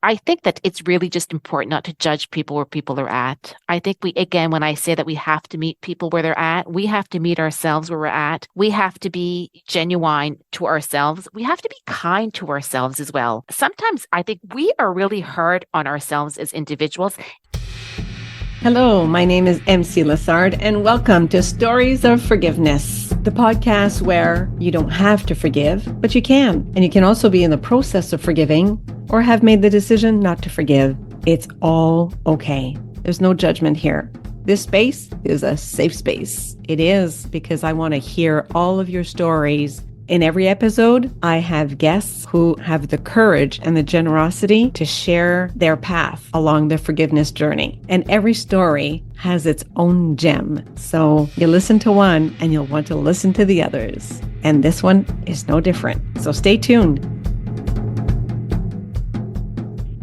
I think that it's really just important not to judge people where people are at. I think again, when I say that we have to meet people where they're at, we have to meet ourselves where we're at. We have to be genuine to ourselves. We have to be kind to ourselves as well. Sometimes I think we are really hard on ourselves as individuals. Hello, my name is MC Lessard, and welcome to Stories of Forgiveness, the podcast where you don't have to forgive, but you can. And you can also be in the process of forgiving or have made the decision not to forgive. It's all okay. There's no judgment here. This space is a safe space. It is, because I want to hear all of your stories. In every episode, I have guests who have the courage and the generosity to share their path along the forgiveness journey. And every story has its own gem. So you listen to one and you'll want to listen to the others. And this one is no different. So stay tuned.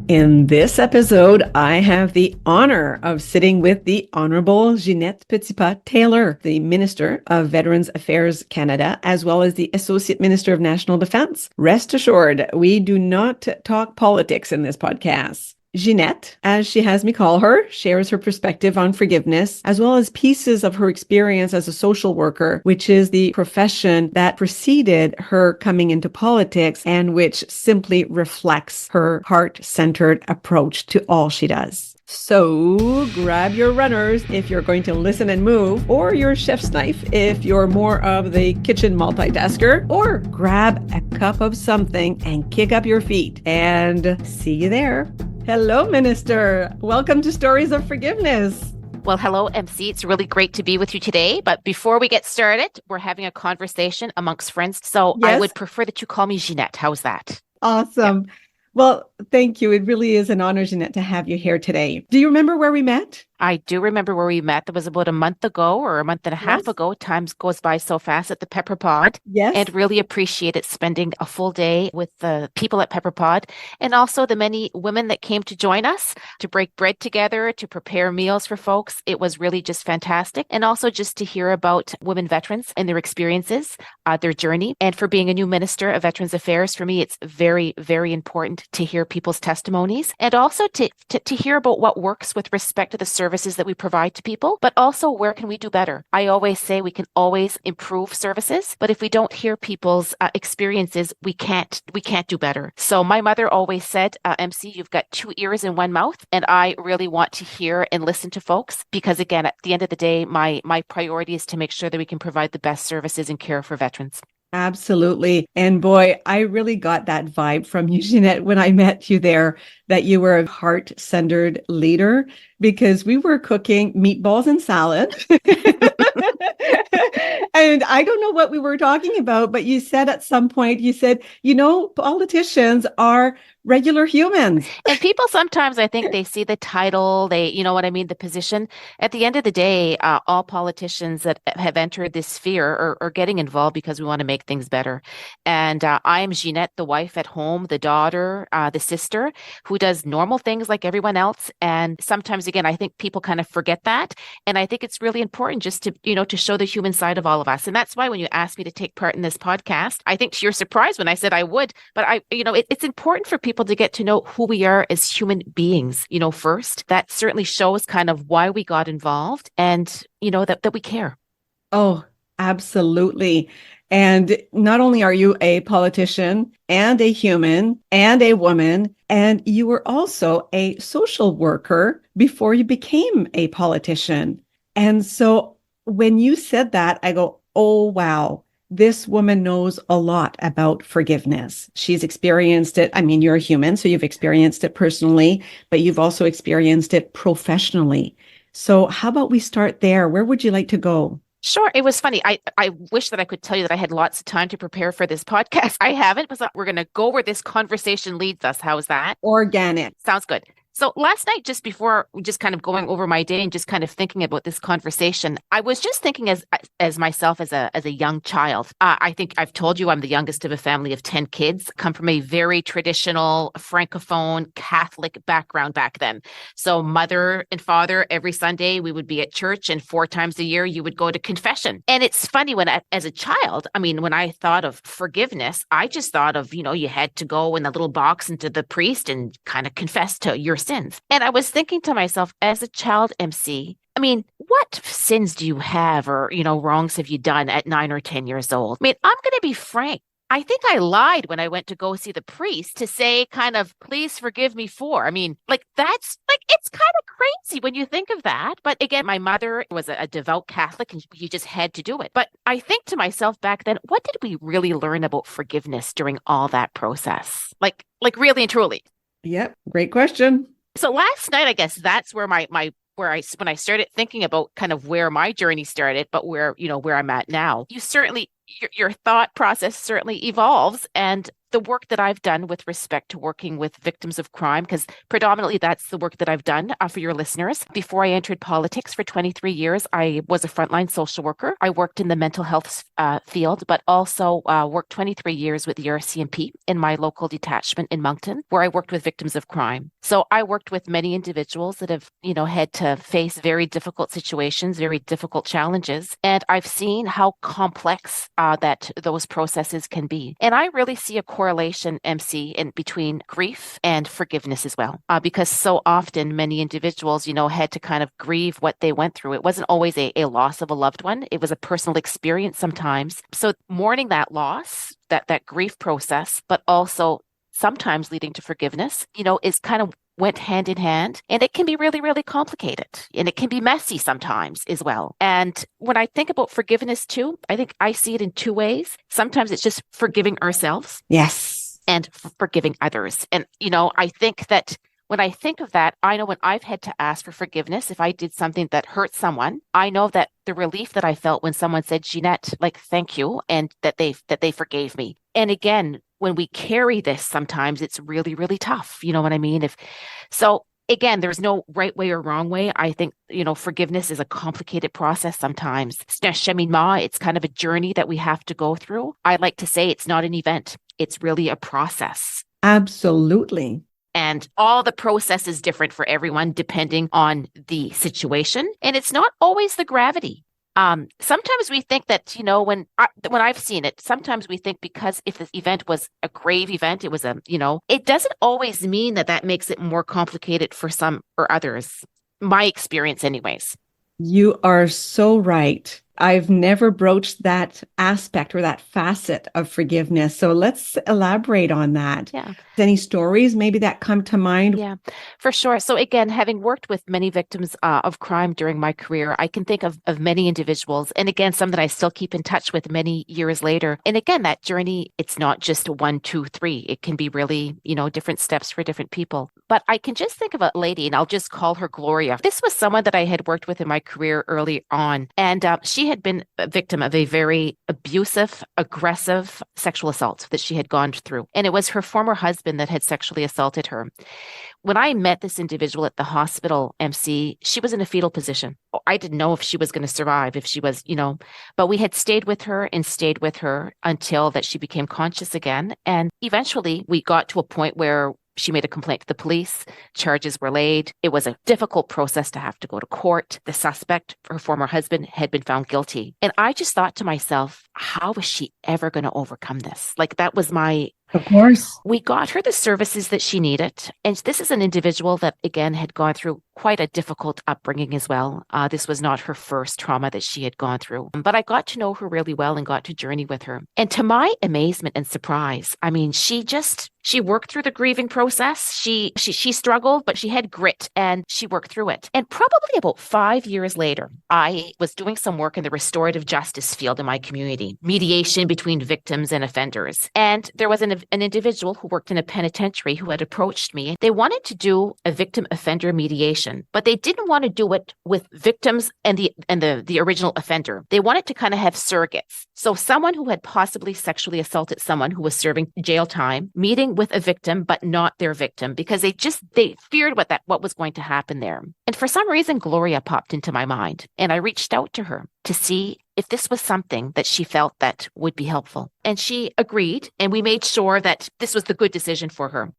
In this episode, I have the honor of sitting with the Honourable Ginette Petitpas Taylor, the Minister of Veterans Affairs Canada, as well as the Associate Minister of National Defence. Rest assured, we do not talk politics in this podcast. Ginette, as she has me call her, shares her perspective on forgiveness, as well as pieces of her experience as a social worker, which is the profession that preceded her coming into politics and which simply reflects her heart-centered approach to all she does. So grab your runners if you're going to listen and move, or your chef's knife if you're more of the kitchen multitasker, or grab a cup of something and kick up your feet. And see you there. Hello, Minister. Welcome to Stories of Forgiveness. Well, hello, MC. It's really great to be with you today. But before we get started, we're having a conversation amongst friends. So Yes. I would prefer that you call me Ginette. How's that? Awesome. Yeah. Well, thank you. It really is an honor, Ginette, to have you here today. Do you remember where we met? I do remember where we met. That was about a month ago or a month and a half ago. Time goes by so fast at the Pepper Pod. Yes. And really appreciated spending a full day with the people at Pepper Pod, and also the many women that came to join us to break bread together, to prepare meals for folks. It was really just fantastic. And also just to hear about women veterans and their experiences, their journey. And for being a new Minister of Veterans Affairs, for me, it's very, very important to hear people's testimonies, and also to hear about what works with respect to the services that we provide to people, but also where can we do better. I always say we can always improve services, but if we don't hear people's experiences, we can't do better. So my mother always said, MC, you've got two ears and one mouth, and I really want to hear and listen to folks, because again, at the end of the day, my priority is to make sure that we can provide the best services and care for veterans. Absolutely. And boy, I really got that vibe from you, Ginette, when I met you there, that you were a heart-centered leader, because we were cooking meatballs and salad. And I don't know what we were talking about, but you said at some point, you said, politicians are regular humans. And people sometimes, I think, they see the title, the position. At the end of the day, all politicians that have entered this sphere are getting involved because we want to make things better. And I am Ginette, the wife at home, the daughter, the sister, who does normal things like everyone else. And sometimes, again, I think people kind of forget that. And I think it's really important just to show the human side of all of us. And that's why when you asked me to take part in this podcast, I think to your surprise when I said I would, but it's important for people to get to know who we are as human beings, first. That certainly shows kind of why we got involved, and, that we care. Oh, absolutely. And not only are you a politician and a human and a woman, and you were also a social worker before you became a politician. And so when you said that, I go, oh, wow. This woman knows a lot about forgiveness. She's experienced it. I mean, you're a human, so you've experienced it personally, but you've also experienced it professionally. So how about we start there? Where would you like to go? Sure. It was funny. I wish that I could tell you that I had lots of time to prepare for this podcast. I haven't, but we're going to go where this conversation leads us. How's that? Organic. Sounds good. So last night, just before just kind of going over my day and just kind of thinking about this conversation, I was just thinking as myself as a young child. I think I've told you I'm the youngest of a family of 10 kids, come from a very traditional Francophone Catholic background back then. So mother and father, every Sunday we would be at church, and 4 times a year you would go to confession. And it's funny as a child, I mean, when I thought of forgiveness, I just thought of, you had to go in the little box into the priest and kind of confess to your sins. And I was thinking to myself, as a child MC, I mean, what sins do you have or, wrongs have you done at 9 or 10 years old? I mean, I'm going to be frank. I think I lied when I went to go see the priest to say kind of, please forgive me for. I mean, it's kind of crazy when you think of that. But again, my mother was a devout Catholic and you just had to do it. But I think to myself back then, what did we really learn about forgiveness during all that process? Like really and truly. Yep. Great question. So last night, I guess that's where when I started thinking about kind of where my journey started, but where I'm at now. Your thought process certainly evolves, and the work that I've done with respect to working with victims of crime, because predominantly that's the work that I've done for your listeners. Before I entered politics for 23 years, I was a frontline social worker. I worked in the mental health field, but also worked 23 years with the RCMP in my local detachment in Moncton, where I worked with victims of crime. So I worked with many individuals that have, had to face very difficult situations, very difficult challenges. And I've seen how complex that those processes can be. And I really see a correlation, MC, in between grief and forgiveness as well. Because so often many individuals, had to kind of grieve what they went through. It wasn't always a loss of a loved one. It was a personal experience sometimes. So mourning that loss, that grief process, but also sometimes leading to forgiveness, is kind of went hand in hand, and it can be really, really complicated, and it can be messy sometimes as well. And when I think about forgiveness too, I think I see it in two ways. Sometimes it's just forgiving ourselves. Yes. And forgiving others. And, I think that when I think of that, I know when I've had to ask for forgiveness, if I did something that hurt someone, I know that the relief that I felt when someone said, Ginette, thank you, and that they forgave me. And again, when we carry this, sometimes it's really, really tough. You know what I mean? So again, there's no right way or wrong way. I think, forgiveness is a complicated process sometimes. It's kind of a journey that we have to go through. I like to say it's not an event. It's really a process. Absolutely. And all the process is different for everyone depending on the situation. And it's not always the gravity. Sometimes we think that, when I've seen it, sometimes we think because if the event was a grave event, it was it doesn't always mean that makes it more complicated for some or others. My experience anyways. You are so right. I've never broached that aspect or that facet of forgiveness. So let's elaborate on that. Yeah. Any stories maybe that come to mind? Yeah, for sure. So again, having worked with many victims of crime during my career, I can think of many individuals. And again, some that I still keep in touch with many years later. And again, that journey, it's not just 1, 2, 3. It can be really, different steps for different people. But I can just think of a lady, and I'll just call her Gloria. This was someone that I had worked with in my career early on. And she had been a victim of a very abusive, aggressive sexual assault that she had gone through. And it was her former husband that had sexually assaulted her. When I met this individual at the hospital, MC, she was in a fetal position. I didn't know if she was going to survive, if she was, but we had stayed with her until that she became conscious again. And eventually we got to a point where she made a complaint to the police. Charges were laid. It was a difficult process to have to go to court. The suspect, her former husband, had been found guilty. And I just thought to myself, how is she ever going to overcome this? That was my... Of course. We got her the services that she needed. And this is an individual that, again, had gone through quite a difficult upbringing as well. This was not her first trauma that she had gone through. But I got to know her really well and got to journey with her. And to my amazement and surprise, I mean, she worked through the grieving process. She struggled, but she had grit and she worked through it. And probably about 5 years later, I was doing some work in the restorative justice field in my community, mediation between victims and offenders. And there was an individual who worked in a penitentiary who had approached me. They wanted to do a victim offender mediation situation, but they didn't want to do it with victims and the original offender. They wanted to kind of have surrogates. So someone who had possibly sexually assaulted someone who was serving jail time, meeting with a victim, but not their victim, because they feared what was going to happen there. And for some reason, Gloria popped into my mind, and I reached out to her to see if this was something that she felt that would be helpful. And she agreed, and we made sure that this was the good decision for her.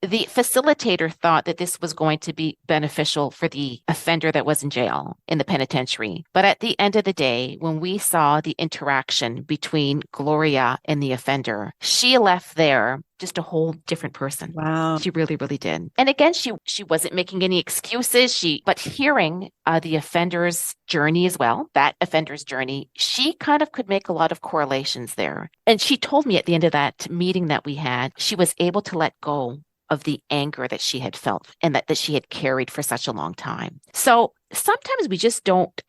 The facilitator thought that this was going to be beneficial for the offender that was in jail in the penitentiary. But at the end of the day, when we saw the interaction between Gloria and the offender, she left there just a whole different person. Wow. She really, really did. And again, she wasn't making any excuses. But hearing the offender's journey as well, that offender's journey, she kind of could make a lot of correlations there. And she told me at the end of that meeting that we had, she was able to let go of the anger that she had felt and that she had carried for such a long time. So sometimes we just don't.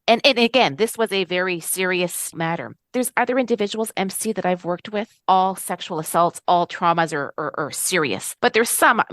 And again, this was a very serious matter. There's other individuals, MC, that I've worked with. All sexual assaults, all traumas are serious. But there's some,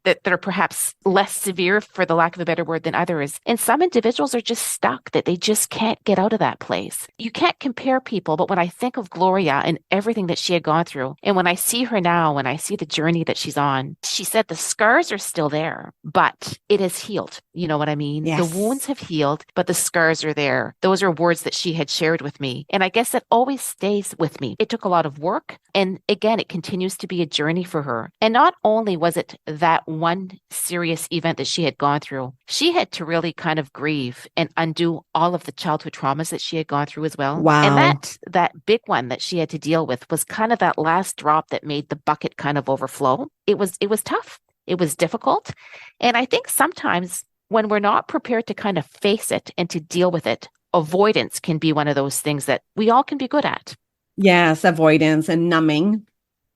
that are perhaps less severe, for the lack of a better word, than others. And some individuals are just stuck, that they just can't get out of that place. You can't compare people, but when I think of Gloria and everything that she had gone through, and when I see her now, when I see the journey that she's on, she said the scars are still there, but it has healed. You know what I mean? Yes. The wounds have healed, but the scars are there. Those are words that she had shared with me. And I guess that always stays with me. It took a lot of work. And again, it continues to be a journey for her. And not only was it that one serious event that she had gone through, she had to really kind of grieve and undo all of the childhood traumas that she had gone through as well. Wow. And that big one that she had to deal with was kind of that last drop that made the bucket kind of overflow. It was tough. It was difficult. And I think sometimes when we're not prepared to kind of face it and to deal with it, avoidance can be one of those things that we all can be good at. Yes, avoidance and numbing.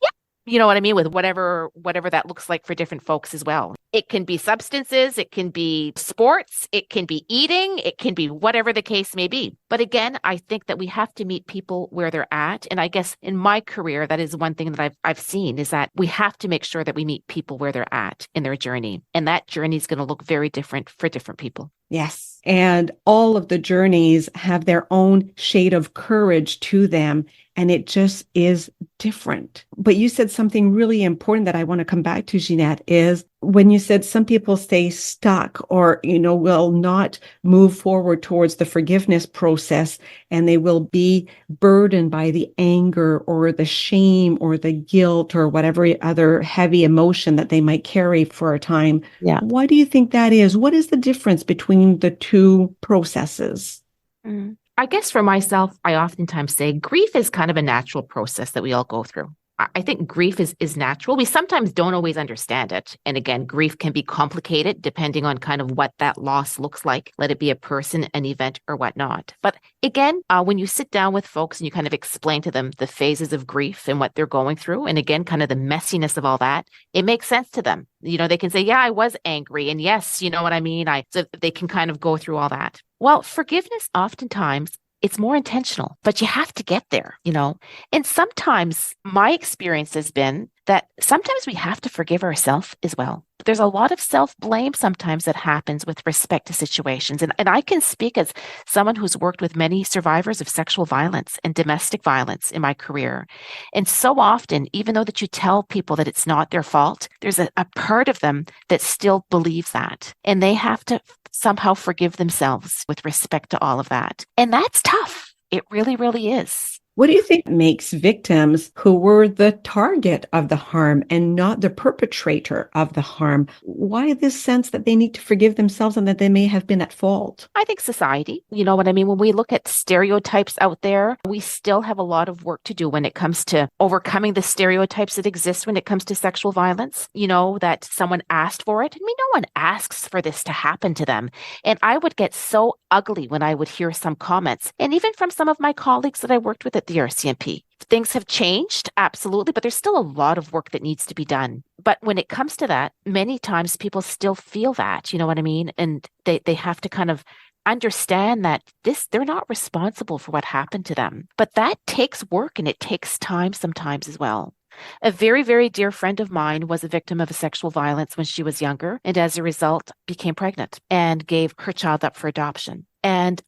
Yeah. You know what I mean? With whatever that looks like for different folks as well. It can be substances, it can be sports, it can be eating, it can be whatever the case may be. But again, I think that we have to meet people where they're at. And I guess in my career, that is one thing that I've seen, is that we have to make sure that we meet people where they're at in their journey. And that journey is going to look very different for different people. Yes. And all of the journeys have their own shade of courage to them. And it just is different. But you said something really important that I want to come back to, Ginette, is when you said some people stay stuck or, will not move forward towards the forgiveness process, and they will be burdened by the anger or the shame or the guilt or whatever other heavy emotion that they might carry for a time. Yeah. Why do you think that is? What is the difference between the two processes? I guess for myself, I oftentimes say grief is kind of a natural process that we all go through. I think grief is natural. We sometimes don't always understand it. And again, grief can be complicated depending on kind of what that loss looks like, let it be a person, an event, or whatnot. But again, when you sit down with folks and you kind of explain to them the phases of grief and what they're going through, and again, kind of the messiness of all that, it makes sense to them. They can say, yeah, I was angry. And yes, you know what I mean? So they can kind of go through all that. Well, forgiveness oftentimes, it's more intentional, but you have to get there, And sometimes my experience has been that sometimes we have to forgive ourselves as well. There's a lot of self-blame sometimes that happens with respect to situations. And I can speak as someone who's worked with many survivors of sexual violence and domestic violence in my career. And so often, even though that you tell people that it's not their fault, there's a part of them that still believes that. And they have to somehow forgive themselves with respect to all of that. And that's tough. It really, really is. What do you think makes victims who were the target of the harm and not the perpetrator of the harm? Why this sense that they need to forgive themselves and that they may have been at fault? I think society, you know what I mean? When we look at stereotypes out there, we still have a lot of work to do when it comes to overcoming the stereotypes that exist when it comes to sexual violence, that someone asked for it. No one asks for this to happen to them. And I would get so ugly when I would hear some comments, and even from some of my colleagues that I worked with at the RCMP. Things have changed, absolutely, but there's still a lot of work that needs to be done. But when it comes to that, many times people still feel that, you know what I mean? And they have to kind of understand that they're not responsible for what happened to them. But that takes work and it takes time sometimes as well. A very, very dear friend of mine was a victim of a sexual violence when she was younger, and as a result became pregnant and gave her child up for adoption. And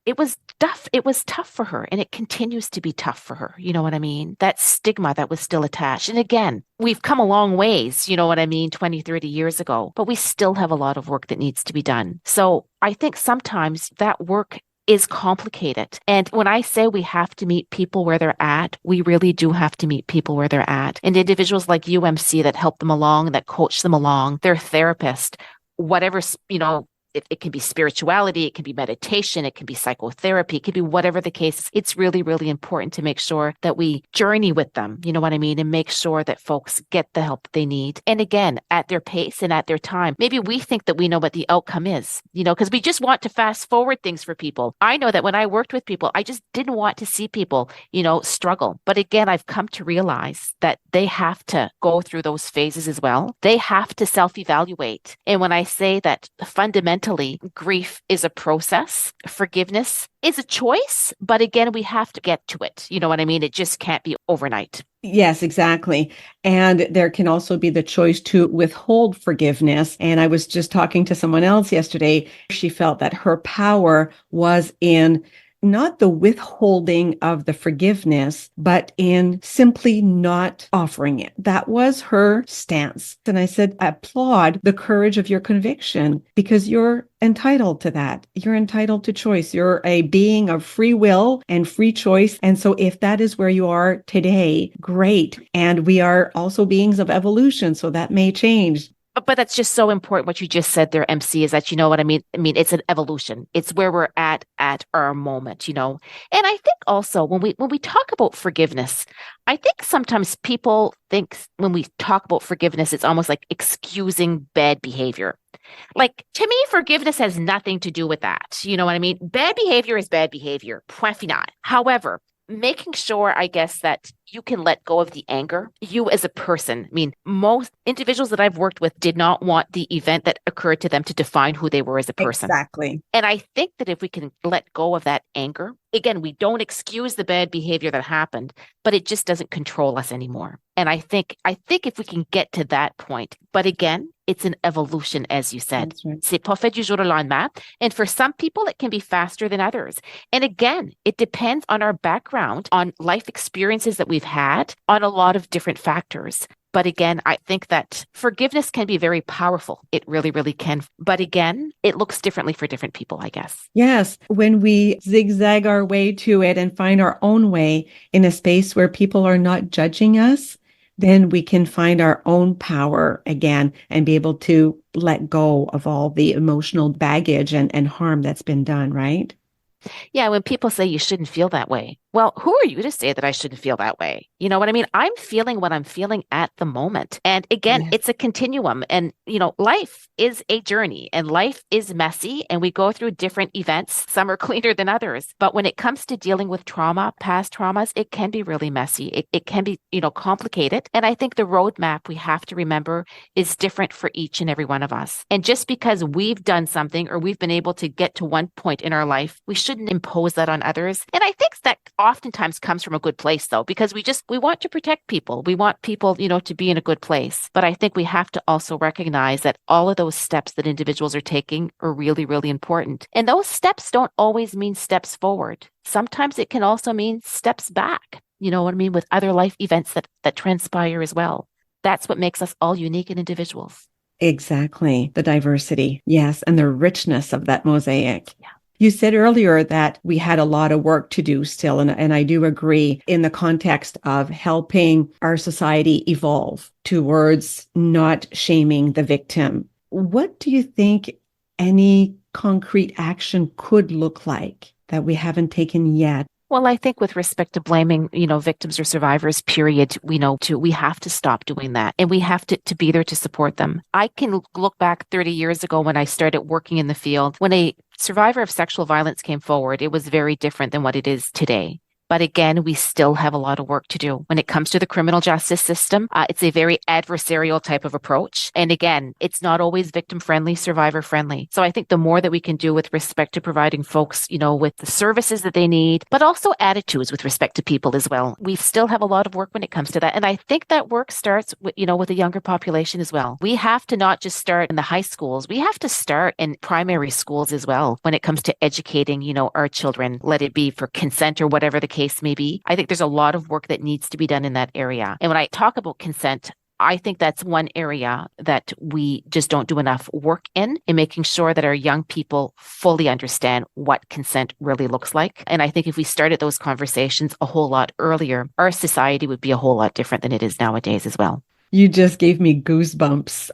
it was tough. It was tough for her, and it continues to be tough for her. You know what I mean? That stigma that was still attached. And again, we've come a long ways, you know what I mean, 20, 30 years ago, but we still have a lot of work that needs to be done. So I think sometimes that work is complicated. And when I say we have to meet people where they're at, we really do have to meet people where they're at. And individuals like UMC that help them along, that coach them along, their therapist, whatever, it can be spirituality, it can be meditation, it can be psychotherapy, it can be whatever the case is. It's really, really important to make sure that we journey with them, you know what I mean, and make sure that folks get the help that they need. And again, at their pace and at their time. Maybe we think that we know what the outcome is, because we just want to fast forward things for people. I know that when I worked with people, I just didn't want to see people, struggle. But again, I've come to realize that they have to go through those phases as well. They have to self-evaluate. And when I say that fundamentally, grief is a process. Forgiveness is a choice, but again, we have to get to it. You know what I mean? It just can't be overnight. Yes, exactly. And there can also be the choice to withhold forgiveness. And I was just talking to someone else yesterday. She felt that her power was in not the withholding of the forgiveness, but in simply not offering it. That was her stance. And I said, I applaud the courage of your conviction because you're entitled to that. You're entitled to choice. You're a being of free will and free choice. And so if that is where you are today, great. And we are also beings of evolution, so that may change. But that's just so important. What you just said there, MC, is that, you know what I mean? I mean, it's an evolution. It's where we're at our moment, And I think also when we talk about forgiveness, I think sometimes people think when we talk about forgiveness, it's almost like excusing bad behavior. Like, to me, forgiveness has nothing to do with that. You know what I mean? Bad behavior is bad behavior. Point final. However, making sure, I guess, that you can let go of the anger, you as a person. I mean, most individuals that I've worked with did not want the event that occurred to them to define who they were as a person. Exactly. And I think that if we can let go of that anger, again, we don't excuse the bad behavior that happened, but it just doesn't control us anymore. And I think if we can get to that point, but again, it's an evolution, as you said. Right. C'est pas fait du jour au lendemain. And for some people, it can be faster than others. And again, it depends on our background, on life experiences that we've had, on a lot of different factors. But again, I think that forgiveness can be very powerful. It really, really can. But again, it looks differently for different people, I guess. Yes. When we zigzag our way to it and find our own way in a space where people are not judging us, then we can find our own power again and be able to let go of all the emotional baggage and harm that's been done, right? Yeah, when people say you shouldn't feel that way, well, who are you to say that I shouldn't feel that way? You know what I mean? I'm feeling what I'm feeling at the moment. And again, It's a continuum. And, life is a journey and life is messy and we go through different events. Some are cleaner than others. But when it comes to dealing with trauma, past traumas, it can be really messy. It can be, complicated. And I think the roadmap we have to remember is different for each and every one of us. And just because we've done something or we've been able to get to one point in our life, we shouldn't impose that on others. And I think that oftentimes comes from a good place, though, because we want to protect people. We want people, to be in a good place. But I think we have to also recognize that all of those steps that individuals are taking are really, really important. And those steps don't always mean steps forward. Sometimes it can also mean steps back, you know what I mean, with other life events that transpire as well. That's what makes us all unique and individuals. Exactly. The diversity. Yes. And the richness of that mosaic. Yeah. You said earlier that we had a lot of work to do still, and I do agree in the context of helping our society evolve towards not shaming the victim. What do you think any concrete action could look like that we haven't taken yet? Well, I think with respect to blaming, victims or survivors, period, we have to stop doing that. And we have to be there to support them. I can look back 30 years ago when I started working in the field. When a survivor of sexual violence came forward, it was very different than what it is today. But again, we still have a lot of work to do. When it comes to the criminal justice system, it's a very adversarial type of approach. And again, it's not always victim friendly, survivor friendly. So I think the more that we can do with respect to providing folks, with the services that they need, but also attitudes with respect to people as well. We still have a lot of work when it comes to that. And I think that work starts with a younger population as well. We have to not just start in the high schools. We have to start in primary schools as well when it comes to educating, our children, let it be for consent or whatever the case may be. I think there's a lot of work that needs to be done in that area. And when I talk about consent, I think that's one area that we just don't do enough work in making sure that our young people fully understand what consent really looks like. And I think if we started those conversations a whole lot earlier, our society would be a whole lot different than it is nowadays as well. You just gave me goosebumps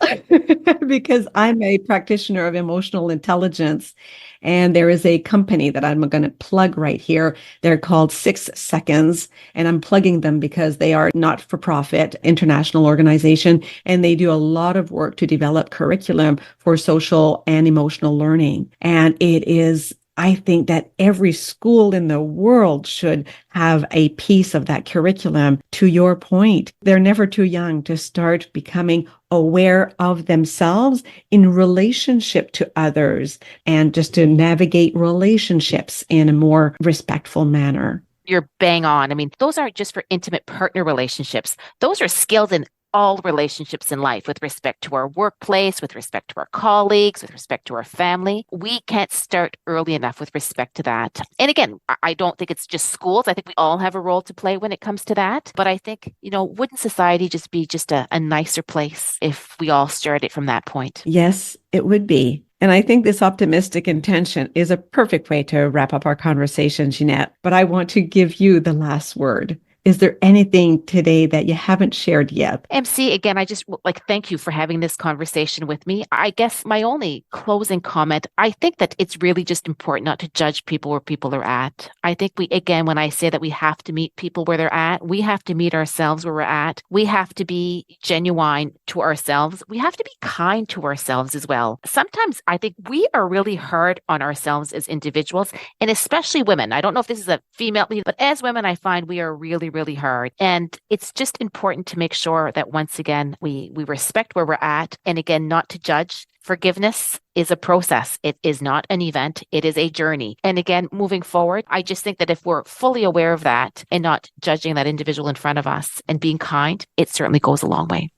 because I'm a practitioner of emotional intelligence. And there is a company that I'm going to plug right here. They're called 6 Seconds. And I'm plugging them because they are not-for-profit international organization. And they do a lot of work to develop curriculum for social and emotional learning. And I think that every school in the world should have a piece of that curriculum. To your point, they're never too young to start becoming aware of themselves in relationship to others and just to navigate relationships in a more respectful manner. You're bang on. I mean, those aren't just for intimate partner relationships. Those are skills in all relationships in life with respect to our workplace, with respect to our colleagues, with respect to our family. We can't start early enough with respect to that. And again, I don't think it's just schools. I think we all have a role to play when it comes to that. But I think, wouldn't society just be just a nicer place if we all started from that point? Yes, it would be. And I think this optimistic intention is a perfect way to wrap up our conversation, Ginette. But I want to give you the last word. Is there anything today that you haven't shared yet? MC, again, I just thank you for having this conversation with me. I guess my only closing comment, I think that it's really just important not to judge people where people are at. I think when I say that we have to meet people where they're at, we have to meet ourselves where we're at. We have to be genuine to ourselves. We have to be kind to ourselves as well. Sometimes I think we are really hard on ourselves as individuals, and especially women. I don't know if this is a female lead, but as women, I find we are really hard. And it's just important to make sure that once again, we respect where we're at. And again, not to judge. Forgiveness is a process. It is not an event. It is a journey. And again, moving forward, I just think that if we're fully aware of that and not judging that individual in front of us and being kind, it certainly goes a long way.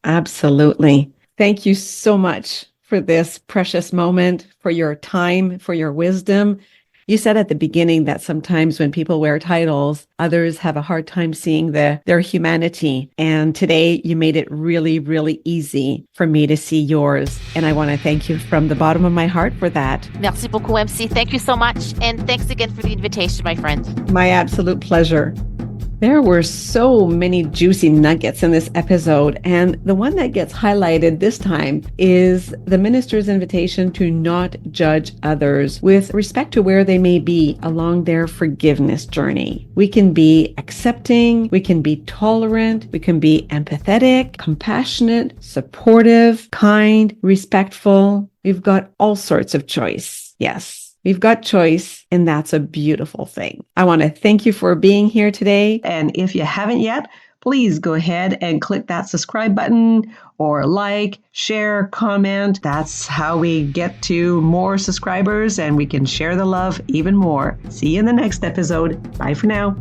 Absolutely. Thank you so much for this precious moment, for your time, for your wisdom. You said at the beginning that sometimes when people wear titles, others have a hard time seeing their humanity. And today you made it really, really easy for me to see yours. And I want to thank you from the bottom of my heart for that. Merci beaucoup, MC. Thank you so much. And thanks again for the invitation, my friend. My absolute pleasure. There were so many juicy nuggets in this episode, and the one that gets highlighted this time is the minister's invitation to not judge others with respect to where they may be along their forgiveness journey. We can be accepting, we can be tolerant, we can be empathetic, compassionate, supportive, kind, respectful. We've got all sorts of choice. Yes. We've got choice, and that's a beautiful thing. I want to thank you for being here today. And if you haven't yet, please go ahead and click that subscribe button or like, share, comment. That's how we get to more subscribers and we can share the love even more. See you in the next episode. Bye for now.